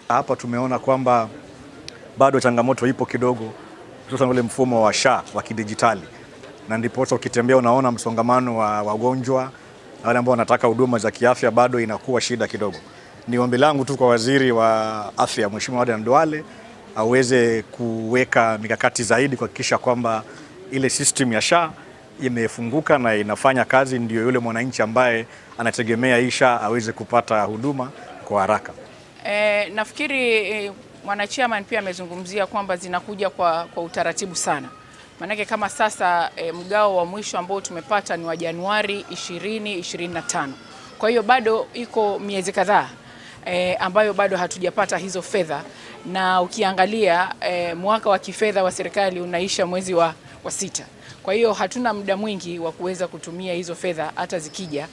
Hapa tumeona kwamba bado changamoto ipo kidogo, hususan ule mfumo wa SHA wa kidijitali, na ndipo ukitembea unaona msongamano wa wagonjwa na wale ambao wanataka huduma za kiafya bado inakuwa shida kidogo. Ni ombi langu tu kwa Waziri wa Afya Mheshimiwa Aden Duale aweze kuweka mikakati zaidi kuhakikisha kwamba ile system ya SHA imefunguka na inafanya kazi, ndio yule mwananchi ambaye anategemea hii SHA aweze kupata huduma kwa haraka. Nafikiri Mwanachama pia amezungumzia kwamba zinakuja kwa utaratibu sana. Manake kama sasa mgao wa mwisho ambao tumepata ni wa Januari 2025. Kwa hiyo bado iko miezi kadhaa ambayo bado hatujapata hizo fedha, na ukiangalia mwaka wa kifedha wa serikali unaisha mwezi wa 6. Kwa hiyo hatuna muda mwingi wa kuweza kutumia hizo fedha hata zikija,